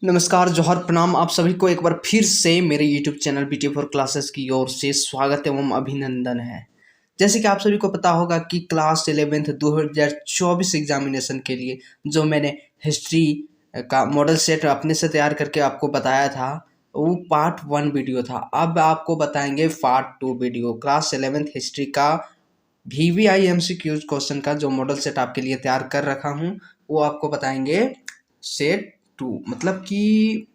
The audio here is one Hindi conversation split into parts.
नमस्कार, जोहर, प्रणाम आप सभी को एक बार फिर से मेरे YouTube चैनल BT4 क्लासेस की ओर से स्वागत एवं अभिनंदन है। जैसे कि आप सभी को पता होगा कि क्लास 11th 2024 एग्जामिनेशन के लिए जो मैंने हिस्ट्री का मॉडल सेट अपने से तैयार करके आपको बताया था, वो पार्ट 1 वीडियो था। अब आपको बताएंगे part 2 video class 11th history का VVI MCQs क्वेश्चन का जो मॉडल सेट आपके लिए तैयार कर रखा हूँ, वो आपको बताएंगे सेट 2, मतलब कि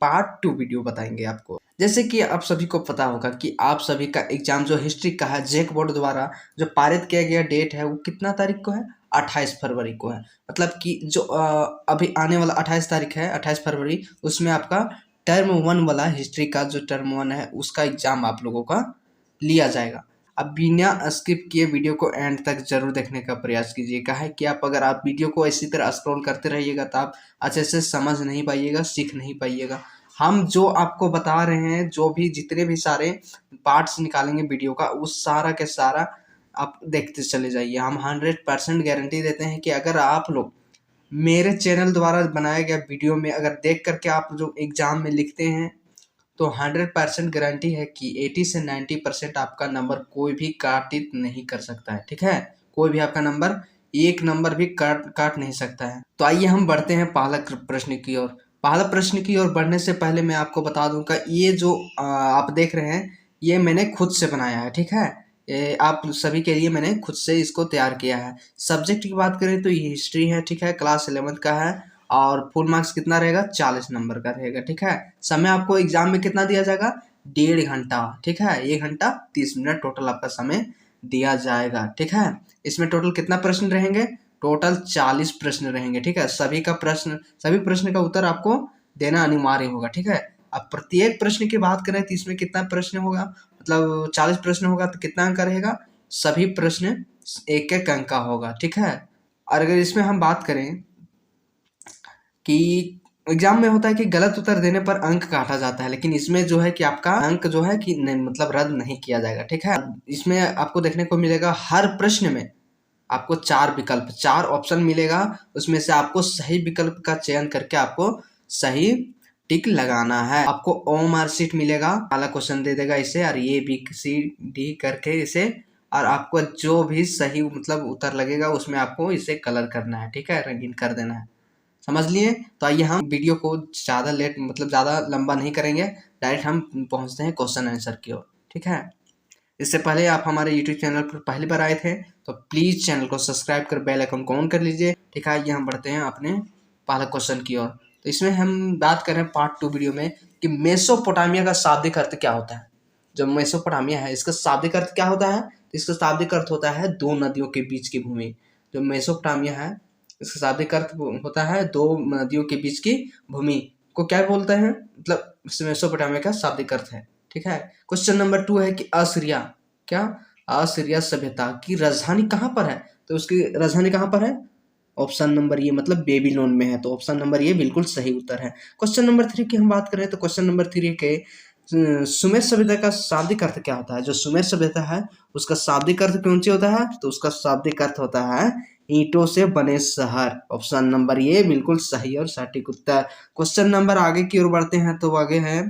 पार्ट 2 वीडियो बताएंगे आपको। जैसे कि आप सभी को पता होगा कि आप सभी का एग्जाम जो हिस्ट्री का है, जैक बोर्ड द्वारा जो पारित किया गया डेट है, वो कितना तारीख को है? 28 फरवरी को है। मतलब कि जो अभी आने वाला 28 तारीख है, 28 फरवरी, उसमें आपका टर्म 1 वाला हिस्ट्री का जो टर्म 1 है, उसका एग्जाम आप लोगों का लिया जाएगा। अब बिना स्किप किए वीडियो को एंड तक जरूर देखने का प्रयास कीजिएगा। है कि अगर आप वीडियो को इसी तरह स्क्रॉल करते रहिएगा तो आप अच्छे से समझ नहीं पाइएगा, सीख नहीं पाइएगा। हम जो आपको बता रहे हैं, जो भी जितने भी सारे पार्ट्स निकालेंगे वीडियो का, उस सारा के सारा आप देखते चले जाइए। हम 100% गारंटी देते हैं कि अगर आप लोग मेरे चैनल द्वारा बनाया गया वीडियो में अगर देख करके आप जो एग्जाम में लिखते हैं, तो 100% गारंटी है कि 80 से 90% आपका नंबर कोई भी काटित नहीं कर सकता है। ठीक है, कोई भी आपका नंबर एक नंबर भी काट नहीं सकता है। तो आइए हम बढ़ते हैं पहला प्रश्न की ओर। पहला प्रश्न की ओर बढ़ने से पहले मैं आपको बता दूं कि ये जो आप देख रहे हैं, ये मैंने खुद से बनाया है। ठीक है, ये आप सभी के लिए मैंने खुद से इसको तैयार किया है। सब्जेक्ट की बात करें तो ये हिस्ट्री है। ठीक है, क्लास 11th का है और फुल मार्क्स कितना रहेगा? 40 नंबर का रहेगा। ठीक है, समय आपको एग्जाम में कितना दिया जाएगा? 1.5 घंटा। ठीक है, 1 घंटा 30 मिनट टोटल आपका समय दिया जाएगा। ठीक है, इसमें टोटल कितना प्रश्न रहेंगे? टोटल 40 प्रश्न रहेंगे। ठीक है, सभी प्रश्न का उत्तर आपको देना अनिवार्य होगा। ठीक है, अब प्रत्येक प्रश्न की बात करें तो इसमें कितना प्रश्न होगा? मतलब 40 प्रश्न होगा तो कितना अंक का रहेगा? सभी प्रश्न एक एक अंक का होगा। ठीक है, और अगर इसमें हम बात करें कि एग्जाम में होता है कि गलत उत्तर देने पर अंक काटा जाता है, लेकिन इसमें जो है कि आपका अंक जो है कि नहीं, मतलब रद्द नहीं किया जाएगा। ठीक है, इसमें आपको देखने को मिलेगा हर प्रश्न में आपको 4 विकल्प, 4 ऑप्शन मिलेगा। उसमें से आपको सही विकल्प का चयन करके आपको सही टिक लगाना है। आपको OMR शीट मिलेगा, पहला क्वेश्चन दे देगा इसे, और ABCD करके इसे, और आपको जो भी सही मतलब उत्तर लगेगा उसमें आपको इसे कलर करना है। ठीक है, रंगीन कर देना है। समझ लिए? तो आइए हम वीडियो को ज़्यादा ज़्यादा लंबा नहीं करेंगे, डायरेक्ट हम पहुंचते हैं क्वेश्चन आंसर की ओर। ठीक है, इससे पहले आप हमारे यूट्यूब चैनल पर पहली बार आए थे तो प्लीज़ चैनल को सब्सक्राइब कर बेल आइकन को ऑन कर लीजिए। ठीक है, आइए हम बढ़ते हैं अपने पहला क्वेश्चन की ओर। तो इसमें हम बात कर रहे हैं पार्ट 2 वीडियो में कि मेसोपोटामिया का शाब्दिक अर्थ क्या होता है। जो मेसोपोटामिया है, इसका शाब्दिक अर्थ क्या होता है? तो इसका शाब्दिक अर्थ होता है 2 नदियों के बीच की भूमि। जो मेसोपोटामिया है, इसका शाब्दिक अर्थ होता है 2 नदियों के बीच की भूमि को क्या बोलते हैं, मतलब मेसोपोटामिया का शाब्दिक अर्थ है। ठीक है, क्वेश्चन नंबर 2 है कि असीरिया, क्या असीरिया सभ्यता की राजधानी कहाँ पर है? तो उसकी राजधानी कहाँ पर है? ऑप्शन नंबर ये, मतलब बेबीलोन में है। तो ऑप्शन नंबर ये बिल्कुल सही उत्तर है। क्वेश्चन नंबर 3 की हम बात करें तो क्वेश्चन नंबर 3 के सुमेर सभ्यता का शाब्दिक अर्थ क्या होता है? जो सुमेर सभ्यता है उसका शाब्दिक अर्थ कौन सी होता है? तो उसका शाब्दिक अर्थ होता है ईंटों से बने शहर। ऑप्शन नंबर ये बिल्कुल सही और सटीक उत्तर। क्वेश्चन नंबर आगे की ओर बढ़ते हैं तो आगे है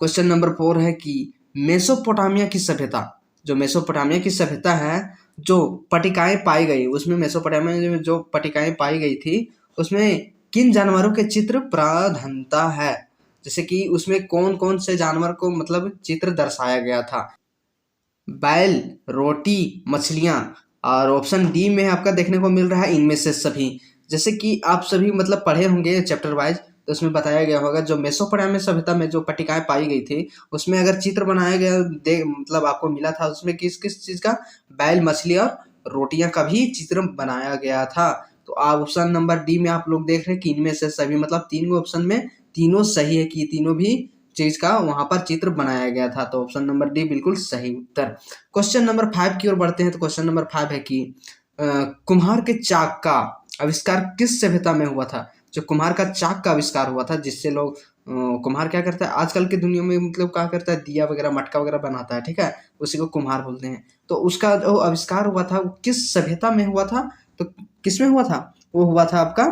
क्वेश्चन नंबर 4 है कि मेसोपोटामिया की सभ्यता, जो मेसोपोटामिया की सभ्यता है, जो पट्टिकाएं पाई गई, उसमें मेसोपोटामिया में जो पट्टिकाएं पाई गई थी, उसमें किन जानवरों के चित्र प्रधानता है? जैसे कि उसमें कौन कौन से जानवर को मतलब चित्र दर्शाया गया था? बैल, रोटी, मछलियाँ, और ऑप्शन डी में आपका देखने को मिल रहा है इनमें से सभी। जैसे कि आप सभी मतलब पढ़े होंगे चैप्टर वाइज, तो उसमें बताया गया होगा जो मेसोपोटामिया सभ्यता में जो पट्टिकाएं पाई गई थी, उसमें अगर चित्र बनाया गया मतलब आपको मिला था, उसमें किस किस चीज़ का? बैल, मछली और रोटियां का भी चित्र बनाया गया था। तो आप ऑप्शन नंबर डी में आप लोग देख रहे हैं कि इनमें से सभी, मतलब 3 ऑप्शन में तीनों सही है कि तीनों भी चीज का वहां पर चित्र बनाया गया था। तो ऑप्शन नंबर डी बिल्कुल सही उत्तर। क्वेश्चन नंबर 5 की ओर बढ़ते हैं तो क्वेश्चन नंबर 5 है कि कुम्हार के चाक का आविष्कार किस सभ्यता में हुआ था? जो कुम्हार का चाक का आविष्कार हुआ था, जिससे लोग कुम्हार क्या करता है आजकल की दुनिया में, मतलब क्या करता है, दिया वगैरह मटका वगैरह बनाता है। ठीक है, उसी को कुम्हार बोलते हैं। तो उसका जो आविष्कार हुआ था वो किस सभ्यता में हुआ था? तो किस में हुआ था? वो हुआ था आपका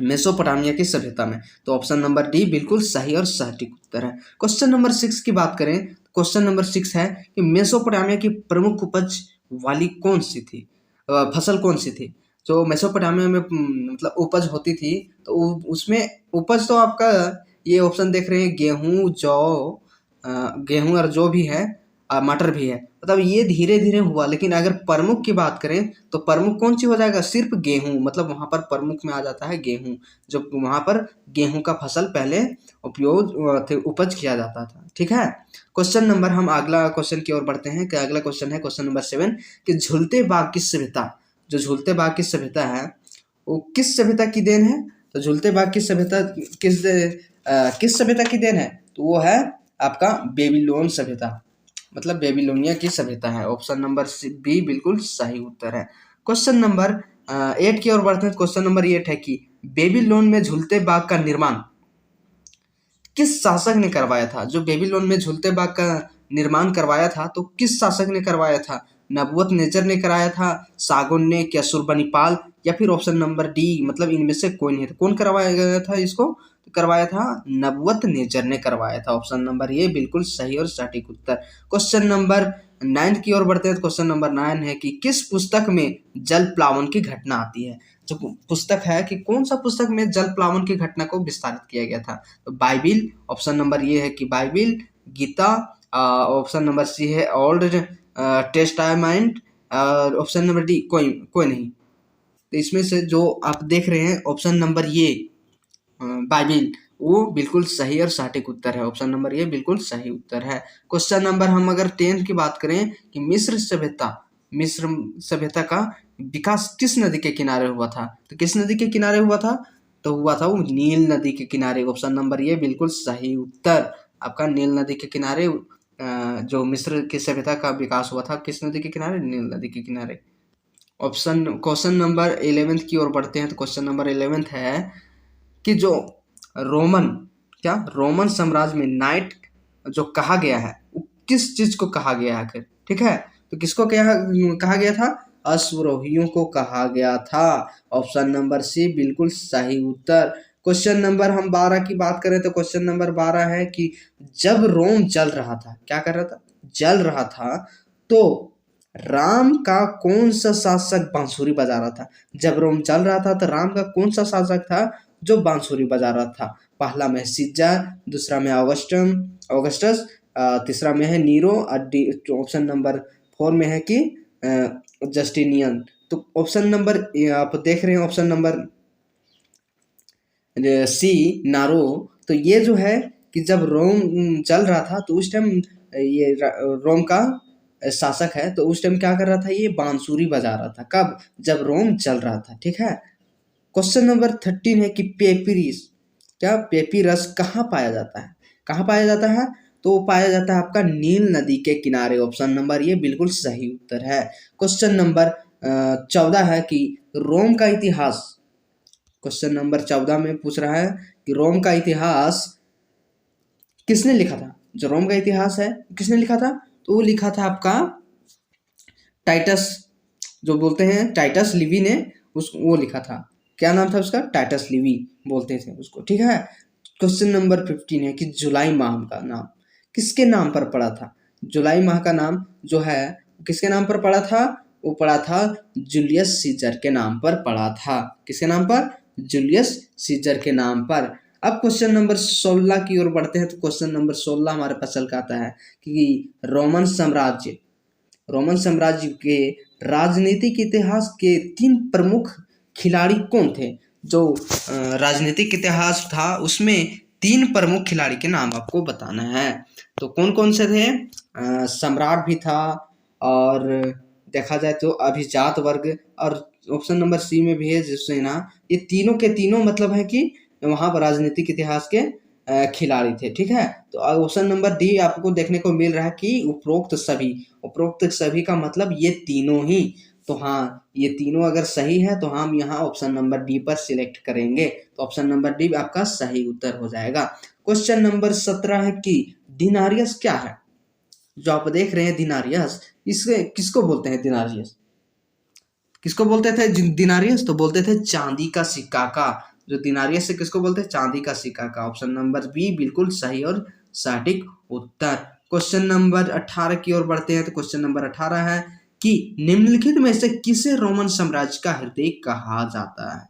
मेसोपोटामिया की सभ्यता में। तो ऑप्शन नंबर डी बिल्कुल सही और सटीक उत्तर है। क्वेश्चन नंबर 6 की बात करें, क्वेश्चन नंबर 6 है कि मेसोपोटामिया की प्रमुख उपज वाली कौन सी थी, फसल कौन सी थी। जो मेसोपोटामिया में मतलब उपज होती थी, तो उसमें उपज तो आपका ये ऑप्शन देख रहे हैं, गेहूं, जौ, गेहूं और जौ भी है, मटर भी है। मतलब ये धीरे धीरे हुआ, लेकिन अगर प्रमुख की बात करें तो प्रमुख कौन सी हो जाएगा, सिर्फ गेहूं। मतलब वहां पर प्रमुख में आ जाता है गेहूं, जो वहां पर गेहूं का फसल पहले उपज किया जाता था। ठीक है। क्वेश्चन नंबर, हम अगला क्वेश्चन की ओर बढ़ते हैं। कि अगला क्वेश्चन है क्वेश्चन नंबर 7 कि झूलते बाग की सभ्यता, जो झूलते बाग की सभ्यता है वो किस सभ्यता की देन है। तो झूलते बाग की सभ्यता किस सभ्यता की देन है, तो वो है आपका बेबीलोन सभ्यता, मतलब बेबीलोनिया की सभ्यता है। ऑप्शन नंबर बी बिल्कुल सही उत्तर है। क्वेश्चन नंबर 8 की ओर बढ़ते हैं। क्वेश्चन नंबर 8 है कि बेबीलोन में झूलते बाग का निर्माण किस शासक ने करवाया था। जो बेबीलोन में झूलते बाग का निर्माण करवाया था, तो किस शासक ने करवाया था। नबूवत नेजर ने कराया था, सागुन ने, क्या सुरबनीपाल, या फिर ऑप्शन नंबर डी मतलब इनमें से कोई नहीं था। कौन करवाया गया था इसको, तो करवाया था नबूवत नेजर ने करवाया था। ऑप्शन नंबर ये बिल्कुल सही और सटीक उत्तर। क्वेश्चन नंबर 9 की ओर बढ़ते हैं। क्वेश्चन नंबर 9 है कि किस पुस्तक में जल प्लावन की घटना आती है। जो पुस्तक है कि कौन सा पुस्तक में जल प्लावन की घटना को विस्तारित किया गया था। तो बाइबिल, ऑप्शन नंबर ये है कि Bible, Gita, option number C है ओल्ड टेस्टामेंट, और ऑप्शन नंबर डी कोई कोई नहीं। तो इसमें से जो आप देख रहे हैं ऑप्शन नंबर ये बाइबिल, वो बिल्कुल सही और सटीक उत्तर है। ऑप्शन नंबर ये बिल्कुल सही उत्तर है। क्वेश्चन नंबर, हम अगर 10 की बात करें कि मिस्र सभ्यता का विकास किस नदी के किनारे हुआ था। तो किस नदी के किनारे हुआ था, तो हुआ था वो नील नदी के किनारे। ऑप्शन नंबर ये बिल्कुल सही उत्तर आपका, नील नदी के किनारे जो मिस्र की सभ्यता का विकास हुआ था, किस नदी के किनारे, नील नदी के किनारे। क्वेश्चन नंबर 11 की ओर बढ़ते हैं। तो क्वेश्चन नंबर 11 है कि जो रोमन रोमन साम्राज्य में नाइट जो कहा गया है, वो किस चीज को कहा गया है आखिर। ठीक है, तो किसको कहा गया था, अश्वरोहियों को कहा गया था। ऑप्शन नंबर सी बिल्कुल सही उत्तर। क्वेश्चन नंबर हम 12 की बात करें तो क्वेश्चन नंबर 12 है कि जब रोम जल रहा था, क्या कर रहा था, जल रहा था, तो राम का कौन सा शासक बांसुरी बजा रहा था। जब रोम जल रहा था तो राम का कौन सा शासक था जो बांसुरी बजा रहा था। पहला में सीजर, दूसरा में ऑगस्टस, तीसरा में है नीरो, और ऑप्शन नंबर 4 में है कि जस्टिनियन। तो ऑप्शन नंबर आप देख रहे हैं, ऑप्शन नंबर सी नारो। तो ये जो है कि जब रोम चल रहा था तो उस टाइम ये रोम का शासक है, तो उस टाइम क्या कर रहा था, ये बांसुरी बजा रहा था। कब, जब रोम चल रहा था। ठीक है। क्वेश्चन नंबर 13 है कि पेपिरस कहाँ पाया जाता है, कहाँ पाया जाता है, तो पाया जाता है आपका नील नदी के किनारे। ऑप्शन नंबर ये बिल्कुल सही उत्तर है। क्वेश्चन नंबर 14 है कि रोम का इतिहास, क्वेश्चन नंबर 14 में पूछ रहा है कि रोम का इतिहास किसने लिखा था। जो रोम का इतिहास है किसने लिखा था, तो वो लिखा था आपका टाइटस, जो बोलते हैं टाइटस लिवी ने वो लिखा था। क्या नाम था उसका, टाइटस लिवी बोलते थे उसको। ठीक है। क्वेश्चन नंबर 15 है कि जुलाई माह का नाम किसके नाम पर पड़ा था। जुलाई माह का नाम जो है किसके नाम पर पड़ा था, वो पड़ा था जूलियस सीजर के नाम पर पड़ा था। किसके नाम पर, जूलियस सीजर के नाम पर। अब क्वेश्चन नंबर 16 की ओर बढ़ते हैं। तो क्वेश्चन नंबर 16 हमारे पास चल का आता है कि रोमन साम्राज्य के राजनीतिक इतिहास के 3 प्रमुख खिलाड़ी कौन थे। जो राजनीतिक इतिहास था उसमें 3 प्रमुख खिलाड़ी के नाम आपको बताना है। तो कौन कौन से थे, सम्राट भी था, और देखा जाए तो अभिजात वर्ग, और ऑप्शन नंबर सी में भी है जिससे ना, ये तीनों के तीनों मतलब है कि वहां पर राजनीतिक इतिहास के खिलाड़ी थे। ठीक है। तो ऑप्शन नंबर डी आपको देखने को मिल रहा है कि उपरोक्त सभी का मतलब ये तीनों ही। तो हाँ, ये तीनों अगर सही है तो हम यहाँ ऑप्शन नंबर डी पर सिलेक्ट करेंगे। तो ऑप्शन नंबर डी आपका सही उत्तर हो जाएगा। क्वेश्चन नंबर 17 है कि दिनारियस क्या है। जो आप देख रहे हैं दिनारियस, इसके किसको बोलते हैं, दिनारियस किसको बोलते थे, दिनारियस तो बोलते थे चांदी का सिक्का का। जो दिनारिया से किसको बोलते हैं? चांदी का सिक्का का। ऑप्शन नंबर बी बिल्कुल सही और सटीक उत्तर। क्वेश्चन नंबर 18 की ओर बढ़ते हैं। तो क्वेश्चन नंबर 18 है कि निम्नलिखित में से किसे रोमन साम्राज्य का हृदय कहा जाता है?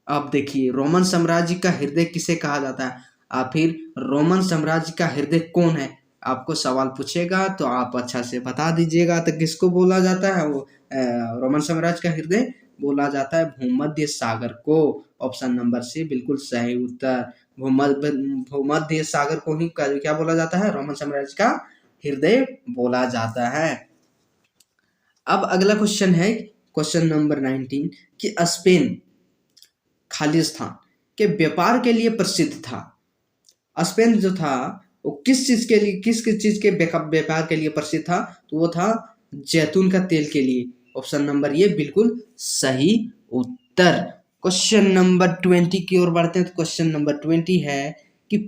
अब देखिए, रोमन साम्राज्य का हृदय किसे कहा जाता है? फिर रोमन साम्राज्य का हृदय कौन है? आपको सवाल पूछेगा तो आप अच्छा से बता दीजिएगा। तो किसको बोला जाता है? वो रोमन साम्राज्य का हृदय बोला जाता है भूमध्य सागर को। ऑप्शन नंबर सी बिल्कुल सही उत्तर। भूमध्य सागर को ही क्या बोला जाता है? रोमन साम्राज्य का हृदय बोला जाता है। अब अगला क्वेश्चन है क्वेश्चन नंबर 19 कि स्पेन खालिस्तान के व्यापार के लिए प्रसिद्ध था। स्पेन जो था वो किस चीज के लिए, किस किस चीज के व्यापार के लिए प्रसिद्ध था? तो वो था जैतून का तेल के लिए। ऑप्शन नंबर ये बिल्कुल सही उत्तर। क्वेश्चन नंबर 20 की ओर बढ़ते हैं। तो क्वेश्चन नंबर 20 है कि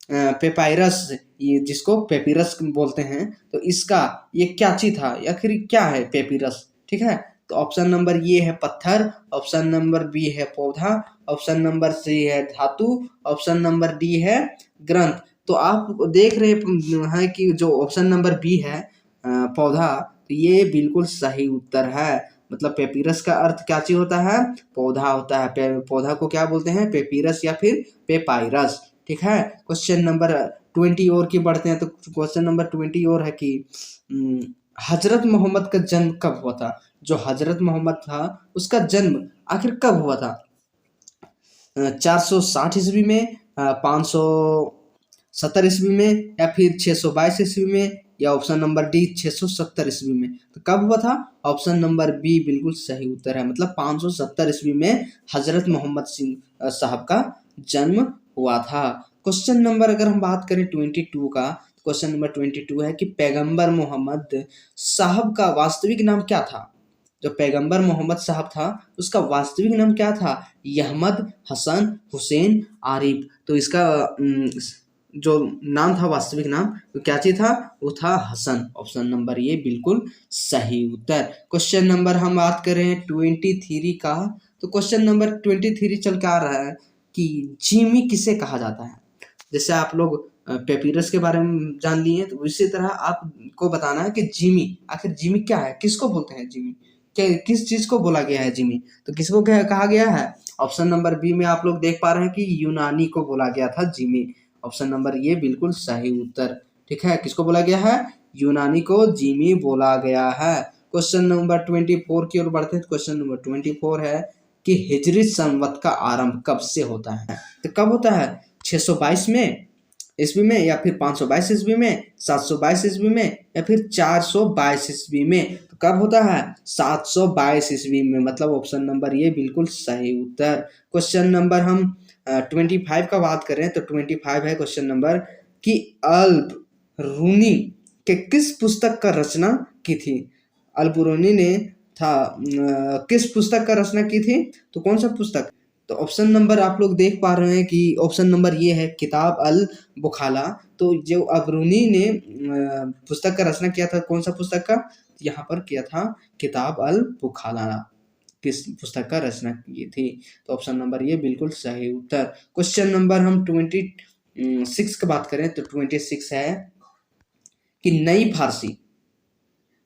पेपायरस, ये जिसको पेपिरस बोलते हैं, तो इसका ये क्या चीज था या फिर क्या है पेपिरस? ठीक है, तो ऑप्शन नंबर ये है पत्थर, ऑप्शन नंबर बी है पौधा, ऑप्शन नंबर सी है धातु, ऑप्शन नंबर डी है ग्रंथ। तो आप देख रहे हैं कि जो ऑप्शन नंबर बी है पौधा, तो ये बिल्कुल सही उत्तर है। मतलब पेपिरस का अर्थ क्या चीज होता है? पौधा होता है। पौधा को क्या बोलते हैं? पेपिरस या फिर पेपायरस। ठीक है, क्वेश्चन नंबर 20 और की बढ़ते हैं। तो क्वेश्चन नंबर 20 और है कि हजरत मोहम्मद का जन्म कब हुआ था? जो हजरत मोहम्मद था उसका जन्म आखिर कब हुआ था? 460 ईस्वी में, 570 ईस्वी में, या फिर 622 ईस्वी में, या ऑप्शन नंबर डी 670 ईस्वी में? तो कब हुआ था? ऑप्शन नंबर बी बिल्कुल सही उत्तर है। मतलब 570 ईस्वी में हजरत मोहम्मद सिंह साहब का जन्म हुआ था। क्वेश्चन नंबर अगर हम बात करें 22 का, क्वेश्चन नंबर 22 है कि पैगंबर मोहम्मद साहब का वास्तविक नाम क्या था? जो पैगंबर मोहम्मद साहब था उसका वास्तविक नाम क्या था? अहमद हसन हुसैन आरिफ। तो इसका जो नाम था, वास्तविक नाम, तो क्या चीज था? वो था हसन। ऑप्शन नंबर ये बिल्कुल सही उत्तर। क्वेश्चन नंबर हम बात करें 23 का, तो क्वेश्चन नंबर 23 चल के आ रहा है कि जिमी किसे कहा जाता है? जैसे आप लोग पेपिरस के बारे में जान लिए, तो इसी तरह आपको बताना है कि जिमी, आखिर जिमी क्या है, किसको बोलते हैं जिमी? क्या, किस चीज को बोला गया है जिमी? तो किसको कहा गया है? ऑप्शन नंबर बी में आप लोग देख पा रहे हैं कि यूनानी को बोला गया था जिमी। ऑप्शन नंबर ये बिल्कुल सही उत्तर। ठीक है, किसको बोला गया है? यूनानी को जिमी बोला गया है। क्वेश्चन नंबर 24 की ओर बढ़ते हैं। क्वेश्चन नंबर 24 है कि हिजरी संवत का आरंभ कब से होता है? तो कब होता है? 622 में ईस्वी में, या फिर 522 ईस्वी में, 722 ईस्वी में, या फिर 422 ईस्वी में? तो कब होता है? 722 ईस्वी में। मतलब ऑप्शन नंबर ये बिल्कुल सही उत्तर। क्वेश्चन नंबर हम 25 का बात करें तो 25 है क्वेश्चन नंबर कि अल्ब रूनी के किस पुस्तक का रचना की थी? अल्ब रूनी ने किस पुस्तक का रचना की थी? तो कौन सा पुस्तक? तो ऑप्शन नंबर आप लोग देख पा रहे हैं कि ऑप्शन नंबर ये है किताब अल बुखाला। तो जो अबरूनी ने पुस्तक का रचना किया था, कौन सा पुस्तक का? यहाँ पर किया था किताब अल बुखाला, किस पुस्तक का रचना की थी? तो ऑप्शन नंबर ये बिल्कुल सही उत्तर। क्वेश्चन नंबर हम 26 की बात करें तो 26 है कि नई फारसी,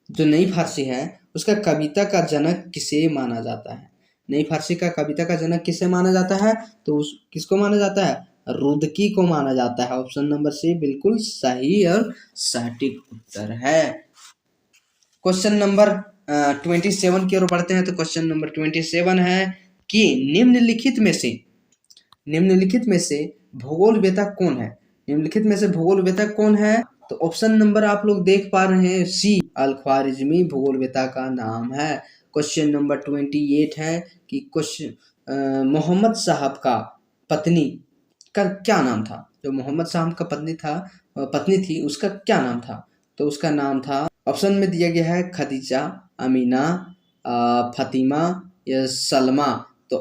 जो नई फारसी है उसका कविता का जनक किसे माना जाता है? नई फारसी का कविता का जनक किसे माना जाता है? तो उस किसको माना जाता है? रुदकी को माना जाता है। ऑप्शन नंबर सी बिल्कुल सही और सटीक उत्तर है। क्वेश्चन नंबर 27 की ओर बढ़ते हैं। तो क्वेश्चन नंबर 27 है कि निम्नलिखित में से भूगोल वेता कौन है? निम्नलिखित में से भूगोल वेता कौन है? तो ऑप्शन नंबर आप लोग देख पा रहे हैं सी, अल ख्वारिज्मी भूगोल वेता का नाम है। क्वेश्चन नंबर 28 है कि क्वेश्चन मोहम्मद साहब का पत्नी का क्या नाम था? जो मोहम्मद साहब का पत्नी थी उसका क्या नाम था? तो उसका नाम था, ऑप्शन में दिया गया है खदीजा, अमीना, फतिमा या सलमा। तो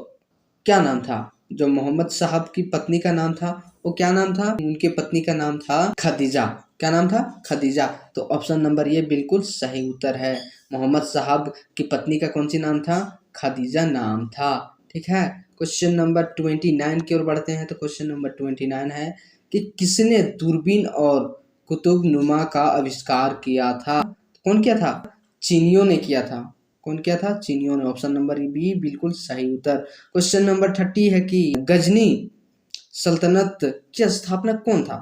क्या नाम था? जो मोहम्मद साहब की पत्नी का नाम था वो क्या नाम था? उनके पत्नी का नाम था खदीजा। क्या नाम था? खदीजा। तो ऑप्शन नंबर ये बिल्कुल सही उत्तर है। मोहम्मद साहब की पत्नी का कौन सी नाम था? खदीजा नाम था। ठीक है, क्वेश्चन नंबर 29 की ओर बढ़ते हैं। तो क्वेश्चन नंबर 29 है कि किसने दूरबीन और कुतुबनुमा का आविष्कार किया था? कौन किया था? चीनियों ने किया था। कौन किया था? चीनियों ने। ऑप्शन नंबर बी बिल्कुल सही उत्तर। क्वेश्चन नंबर 30 है कि गजनी सल्तनत की स्थापना कौन था?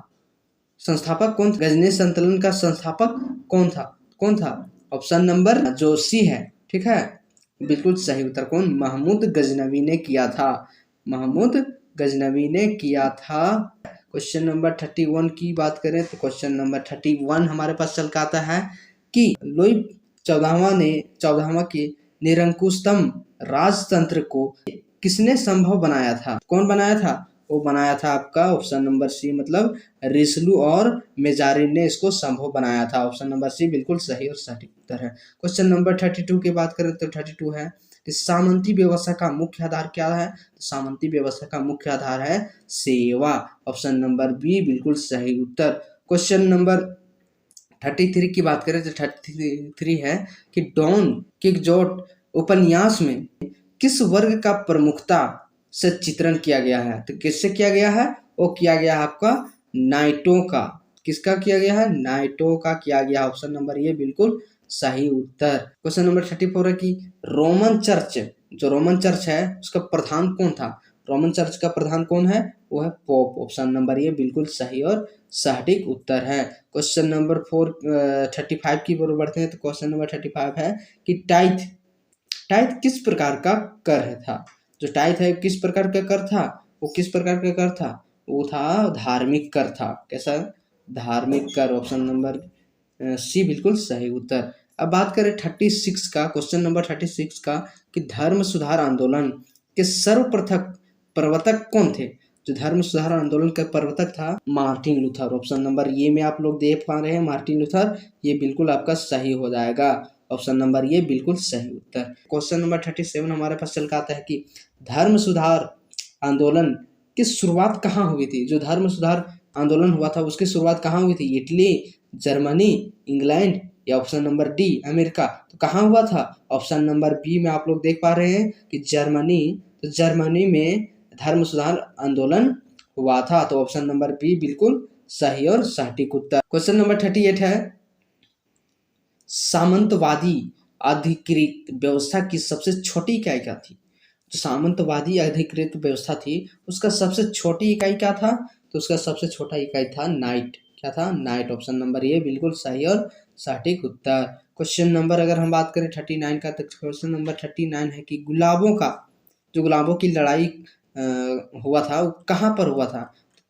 संस्थापक कौन था? गजनी सल्तनत का संस्थापक कौन था? कौन था? ऑप्शन नंबर जो सी है, ठीक है, बिल्कुल सही उत्तर। कौन? महमूद गजनवी ने किया था। महमूद गजनवी ने किया था। क्वेश्चन नंबर 31 की बात करें तो क्वेश्चन नंबर 31 हमारे पास चल के आता है कि लुई 14वां के निरंकुशतम राजतंत्र को किसने संभव बनाया था? कौन बनाया था? वो बनाया था आपका ऑप्शन नंबर सी, मतलब रिसलू और मेजारिन ने इसको संभव बनाया था। ऑप्शन नंबर सी बिल्कुल सही और सटीक उत्तर है। क्वेश्चन नंबर 32 की बात करें तो 32 है कि सामंती व्यवस्था का मुख्य आधार क्या है? तो सामंती व्यवस्था का मुख्य आधार है सेवा। ऑप्शन नंबर बी बिल्कुल सही उत्तर। क्वेश्चन नंबर 33 की बात करें तो 33 है कि डॉन किकजॉट उपन्यास में किस वर्ग का प्रमुखता से चित्रण किया गया है? तो किससे किया गया है? वो किया गया है आपका नाइटों का। किसका किया गया है? नाइटों का किया गया। ऑप्शन नंबर ये बिल्कुल सही उत्तर। क्वेश्चन नंबर 34 है कि रोमन चर्च, जो रोमन चर्च है उसका प्रधान कौन था? रोमन चर्च का प्रधान कौन है? वो है पोप। ऑप्शन नंबर ये बिल्कुल सही और सटीक उत्तर है। क्वेश्चन नंबर 35 की ओर बढ़ते हैं। तो क्वेश्चन नंबर 35 है कि टाइथ किस प्रकार का कर था? जो टाइथ है किस प्रकार का कर था? वो किस प्रकार का कर था? वो था धार्मिक कर था। कैसा? धार्मिक कर। ऑप्शन नंबर सी बिल्कुल सही उत्तर। अब बात करें 36 का, क्वेश्चन नंबर 36 का कि धर्म सुधार आंदोलन के सर्वप्रथम प्रवर्तक कौन थे? जो धर्म सुधार आंदोलन का प्रवर्तक था मार्टिन लूथर। ऑप्शन नंबर ये में आप लोग देख पा रहे हैं मार्टिन लूथर, ये बिल्कुल आपका सही हो जाएगा। ऑप्शन नंबर ये बिल्कुल सही उत्तर। क्वेश्चन नंबर 37 हमारे पास चल के आता है कि धर्म सुधार आंदोलन की शुरुआत कहाँ हुई थी? जो धर्म सुधार आंदोलन हुआ था उसकी शुरुआत कहाँ हुई थी? इटली, जर्मनी, इंग्लैंड या ऑप्शन नंबर डी अमेरिका? तो कहाँ हुआ था? ऑप्शन नंबर बी में आप लोग देख पा रहे हैं कि जर्मनी। तो जर्मनी में धर्म सुधार आंदोलन हुआ था। तो ऑप्शन नंबर बी बिल्कुल सही और सटीक उत्तर। क्वेश्चन नंबर 38 है सामंतवादी अधिकृत व्यवस्था की सबसे छोटी इकाई क्या थी? जो सामंतवादी अधिकृत व्यवस्था थी उसका सबसे छोटी इकाई क्या था? तो उसका सबसे छोटा इकाई था नाइट। क्या था? नाइट। ऑप्शन नंबर ये बिल्कुल सही और सटीक उत्तर। क्वेश्चन नंबर अगर हम बात करें 39 का, तो क्वेश्चन नंबर 39 है कि गुलाबों की लड़ाई हुआ था वो कहाँ पर हुआ था?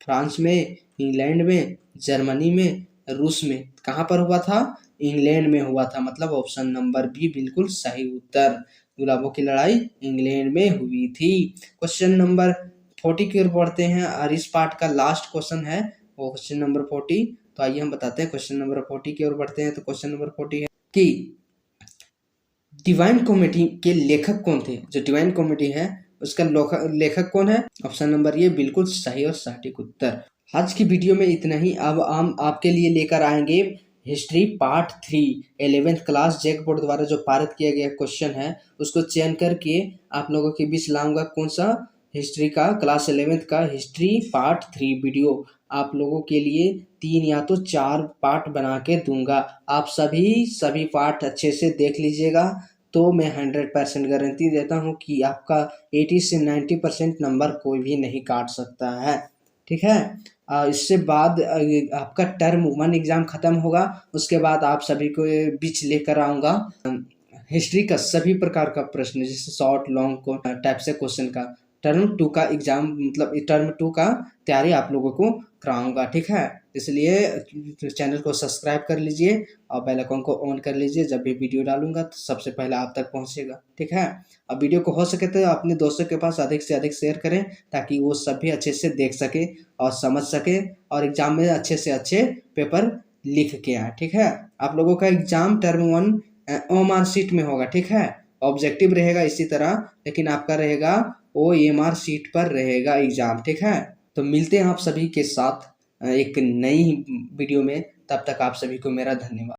फ्रांस में, इंग्लैंड में, जर्मनी में, रूस में? कहाँ पर हुआ था? इंग्लैंड में हुआ था। मतलब ऑप्शन नंबर बी बिल्कुल सही उत्तर। गुलाबों की लड़ाई इंग्लैंड में हुई थी। क्वेश्चन नंबर 40 की ओर बढ़ते हैं और इस पार्ट का लास्ट क्वेश्चन है वो क्वेश्चन नंबर 40। तो आइए हम बताते हैं क्वेश्चन नंबर 40 की ओर बढ़ते हैं। तो क्वेश्चन नंबर 40 है कि डिवाइन कॉमेडी के लेखक कौन थे? जो डिवाइन कॉमेडी है उसका लेखक कौन है? ऑप्शन नंबर ये बिल्कुल सही और सटीक उत्तर। आज की वीडियो में इतना ही। अब हम आपके लिए लेकर आएंगे history part 3 11th class JAC board द्वारा जो पारित किया गया क्वेश्चन है उसको चयन करके आप लोगों के बीच लाऊंगा। कौन सा? हिस्ट्री का क्लास 11th का हिस्ट्री पार्ट 3 वीडियो आप लोगों के लिए 3 या तो 4 पार्ट बना के दूंगा। आप सभी पार्ट अच्छे से देख लीजिएगा तो मैं 100% गारंटी देता हूँ कि आपका 80 से 90% नंबर कोई भी नहीं काट सकता है। ठीक है? इससे बाद आपका टर्म 1 एग्ज़ाम ख़त्म होगा उसके बाद आप सभी को बीच लेकर आऊँगा हिस्ट्री का सभी प्रकार का प्रश्न, जैसे शॉर्ट लॉन्ग टाइप से क्वेश्चन का टर्म 2 का एग्ज़ाम, मतलब टर्म 2 का तैयारी आप लोगों को कराऊंगा। ठीक है? इसलिए चैनल को सब्सक्राइब कर लीजिए और बेल आइकन को ऑन कर लीजिए। जब भी वीडियो डालूंगा तो सबसे पहले आप तक पहुंचेगा। ठीक है? अब वीडियो को हो सके तो अपने दोस्तों के पास अधिक से अधिक शेयर करें ताकि वो सब भी अच्छे से देख सके और समझ सके और एग्जाम में अच्छे से अच्छे पेपर लिख के आए। ठीक है? आप लोगों का एग्जाम टर्म 1 OMR शीट में होगा। ठीक है? ऑब्जेक्टिव रहेगा इसी तरह, लेकिन आपका रहेगा OMR शीट पर रहेगा एग्जाम। ठीक है? तो मिलते हैं आप सभी के साथ एक नई वीडियो में। तब तक आप सभी को मेरा धन्यवाद।